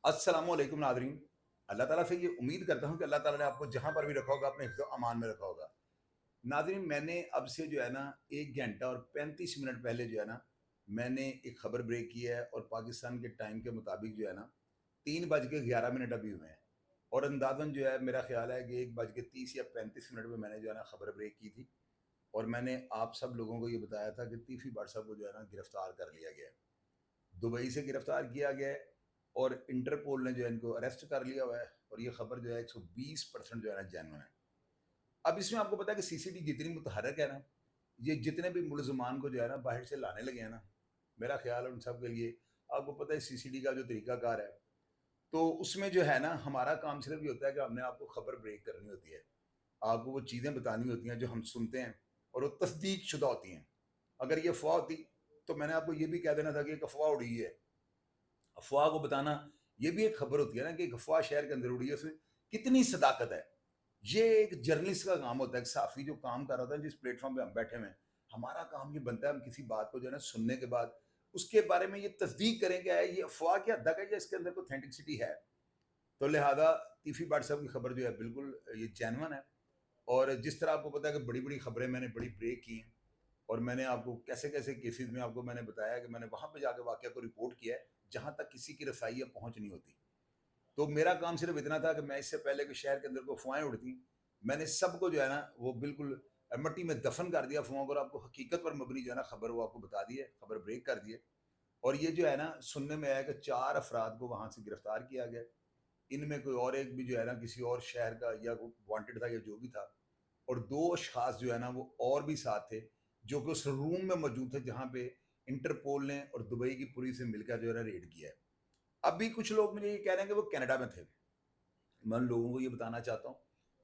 अस्सलाम वालेकुम नादरीन। अल्लाह ताला से ये उम्मीद करता हूँ कि अल्लाह ताला ने आपको जहाँ पर भी रखा होगा अपने हिफ्ज़ अमान में रखा होगा। नादरीन, मैंने अब से जो है ना 1 घंटा और 35 मिनट पहले जो है ना मैंने एक ख़बर ब्रेक की है और पाकिस्तान के टाइम के मुताबिक जो है ना 3 बज के 11 मिनट अभी हुए हैं और अंदाज़न जो है मेरा ख़्याल है कि 1 बज के 30 या 35 मिनट में मैंने जो है ना ख़बर ब्रेक की थी और मैंने आप सब लोगों को ये बताया था कि तीफ़ी भाट साहब को जो है ना गिरफ़्तार कर लिया गया है। दुबई से गिरफ्तार किया गया है और इंटरपोल ने जो है इनको अरेस्ट कर लिया हुआ है और ये खबर जो है 120% जो है ना जेन्युइन है। अब इसमें आपको पता है कि सीसीडी जितनी मुतहरक है ना, ये जितने भी मुलजमान को जो है ना बाहर से लाने लगे हैं ना, मेरा ख्याल है उन सब के लिए आपको पता है सीसीडी का जो तरीकाकार है, तो उसमें जो है ना हमारा काम सिर्फ ये होता है कि हमने आपको खबर ब्रेक करनी होती है, आपको वो चीज़ें बतानी होती हैं जो हम सुनते हैं और वो तस्दीक शुदा होती हैं। अगर ये अफवाह होती तो मैंने आपको ये भी कह देना था कि एक अफवाह उड़ी है। अफ़वाह को बताना ये भी एक खबर होती है ना कि एक अफ़वाह शहर के अंदर उड़ी है, उसमें कितनी सदाकत है। ये एक जर्नलिस्ट का काम होता है, एक सहाफ़ी जो काम कर रहा होता है जिस प्लेटफ़ॉर्म पे हम बैठे हुए हैं। हमारा काम ये बनता है हम किसी बात को जो है ना सुनने के बाद उसके बारे में ये तस्दीक करें कि ये अफ़वाह की हद तक है या इसके अंदर कोई ऑथेंटिसिटी है। तो लिहाज़ा तीफ़ी भाट साहब की खबर जो है बिल्कुल ये जेन्युइन है और जिस तरह आपको पता है कि बड़ी-बड़ी खबरें मैंने बड़ी ब्रेक की हैं और मैंने आपको कैसे-कैसे केसेज़ में आपको मैंने बताया कि मैंने वहाँ पे जाके वाक़या को रिपोर्ट किया है, जहाँ तक किसी की रसाई या पहुँच नहीं होती। तो मेरा काम सिर्फ़ इतना था कि मैं इससे पहले कि शहर के अंदर को अफ़वाहें उड़ती, मैंने सबको जो है ना वो बिल्कुल मिट्टी में दफ़न कर दिया अफ़वाहों को और आपको हकीकत पर मबनी जो है ना खबर वो आपको बता दी है, खबर ब्रेक कर दी है। और ये जो है ना सुनने में आया कि 4 अफ़राद को वहाँ से गिरफ़्तार किया गया। इनमें कोई और एक भी जो है ना किसी और शहर का या वो वांटेड था या जो भी था और 2 अशख़ास जो है ना वो और भी साथ थे, जो कि उस रूम में मौजूद थे जहाँ पे इंटरपोल ने और दुबई की पुलिस ने मिलकर जो है ना रेड किया है। अभी कुछ लोग मुझे ये कह रहे हैं कि वो कनाडा में थे। मैं उन लोगों को ये बताना चाहता हूँ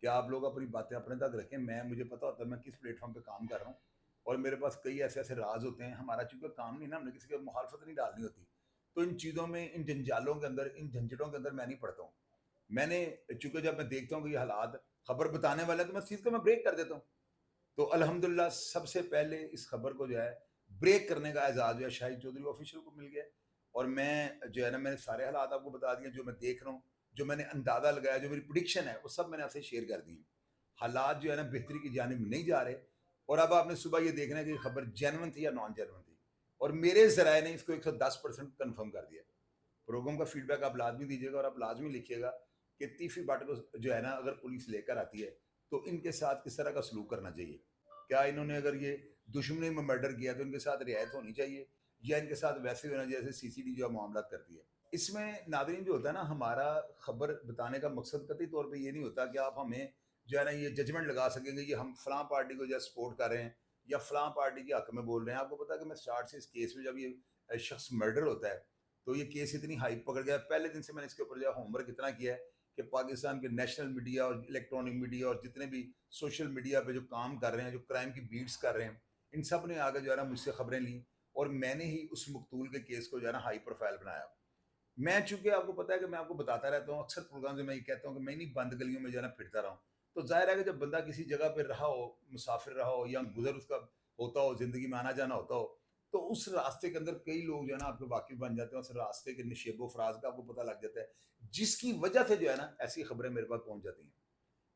कि आप लोग अपनी बातें अपने तक रखें। मुझे पता होता है मैं किस प्लेटफ़ॉर्म पे काम कर रहा हूँ और मेरे पास कई ऐसे-ऐसे राज़ होते हैं। हमारा चूँकि काम नहीं ना, हमने किसी की मुखालफत नहीं डालनी होती। तो इन चीज़ों में, इन जंजालों के अंदर, इन झंझटों के अंदर मैं नहीं पड़ता हूँ। मैंने चूँकि जब मैं देखता हूँ कि ये हालात खबर बताने वाले हैं तो मैं इस चीज़ को मैं ब्रेक कर देता हूँ। तो अल्हम्दुलिल्लाह सबसे पहले इस खबर को जो है ब्रेक करने का एजाज़ जो है शाहिद चौधरी ऑफिशियल को मिल गया है और मैं जो है ना मैंने सारे हालात आपको बता दिए जो मैं देख रहा हूँ, जो मैंने अंदाज़ा लगाया, जो मेरी प्रेडिक्शन है वो सब मैंने आपसे शेयर कर दी है। हालात जो है ना बेहतरी की जानिब नहीं जा रहे और अब आपने सुबह ये देखना है कि खबर जेन्युइन थी या नॉन जेन्युइन थी और मेरे ज़राए ने इसको 110% कन्फर्म कर दिया। प्रोग्राम का फीडबैक आप लाज़मी दीजिएगा और आप लाज़मी लिखिएगा कि तीफ़ी भट्ट को जो है ना अगर पुलिस लेकर आती है, तो इनके साथ किस तरह का सलूक करना चाहिए? क्या इन्होंने अगर ये दुश्मनी में मर्डर किया तो इनके साथ रियायत होनी चाहिए या इनके साथ वैसे होना जैसे सीसीडी जो है मामलात करती है? इसमें नाज़रीन जो होता है ना हमारा खबर बताने का मकसद कतई तौर पे ये नहीं होता कि आप हमें जो है ना ये जजमेंट लगा सकेंगे कि हम फलाँ पार्टी को जो है सपोर्ट कर रहे हैं या फलाँ पार्टी के हक में बोल रहे हैं। आपको पता है कि मैं स्टार्ट से इस केस में जब ये शख्स मर्डर होता है तो ये केस इतनी हाइप पकड़ गया। पहले दिन से मैंने इसके ऊपर जो है होमवर्क इतना किया है कि पाकिस्तान के नेशनल मीडिया और इलेक्ट्रॉनिक मीडिया और जितने भी सोशल मीडिया पे जो काम कर रहे हैं, जो क्राइम की बीट्स कर रहे हैं, इन सब ने आगे जो है ना मुझसे खबरें ली और मैंने ही उस मकतूल के केस को जो है ना हाई प्रोफाइल बनाया। मैं चूँकि आपको पता है कि मैं आपको बताता रहता हूँ, अक्सर प्रोग्राम में मैं ये कहता हूँ कि मैं इन्हीं बंद गलियों में जो है ना फिरता रहा हूँ। तो ज़ाहिर है कि जब बंदा किसी जगह पे रहा हो, मुसाफ़िर रहा हो या गुज़र उसका होता हो, ज़िंदगी में आना-जाना होता हो, तो उस रास्ते के अंदर कई लोग जो है ना आपके वाकिफ़ बन जाते हैं, उस रास्ते के नशेबो-फ़राज़ का आपको पता लग जाता है, जिसकी वजह से जो है ना ऐसी खबरें मेरे पास पहुँच जाती हैं।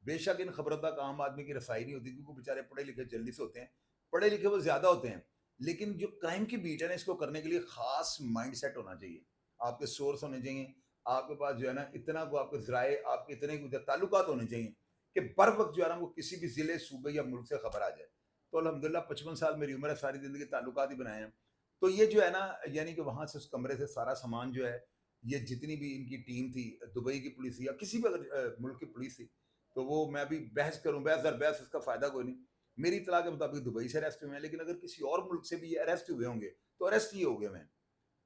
बेशक इन खबरों तक आम आदमी की रसाई नहीं होती क्योंकि वो बेचारे पढ़े-लिखे जल्दी से होते हैं, पढ़े-लिखे वो ज़्यादा होते हैं, लेकिन जो क्राइम की बीट है ना इसको करने के लिए ख़ास माइंडसेट होना चाहिए। आपके सोर्स होने चाहिए, आपके पास जो है ना इतना को आपके ज़राए, आपके इतने को ताल्लुकात होने चाहिए कि बर वक़्त जो है ना वो किसी भी ज़िले, सूबे या मुल्क से खबर आ जाए। तो अल्हम्दुलिल्लाह 55 साल मेरी उम्र है, सारी ज़िंदगी ताल्लुकात ही बनाए हैं। तो ये जो है ना यानी कि वहाँ से उस कमरे से सारा सामान जो है, ये जितनी भी इनकी टीम थी, दुबई की पुलिस थी या किसी भी अगर मुल्क की पुलिस थी, तो वो मैं अभी बहस करूँ, बहस दर बहस इसका फ़ायदा कोई नहीं। मेरी इत्तला के मुताबिक दुबई से अरेस्ट हुए हैं, लेकिन अगर किसी और मुल्क से भी ये अरेस्ट हुए होंगे, तो अरेस्ट ही हो गए हैं।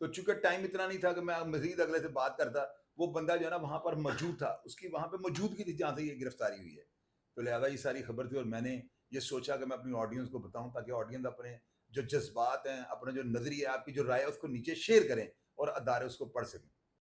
तो चूँकि टाइम इतना नहीं था कि मैं मज़ीद अगले से बात करता, वो बंदा जो है ना वहाँ पर मौजूद था, उसकी वहाँ पे मौजूदगी थी जहाँ से ये गिरफ़्तारी हुई है। तो लिहाज़ा ये सारी खबर थी और मैंने ये सोचा कि मैं अपनी ऑडियंस को बताऊँ ताकि ऑडियंस अपने जो जज़्बात हैं, अपना जो नज़रिया है, आपकी जो राय है उसको नीचे शेयर करें और अदारे उसको पढ़ सकें।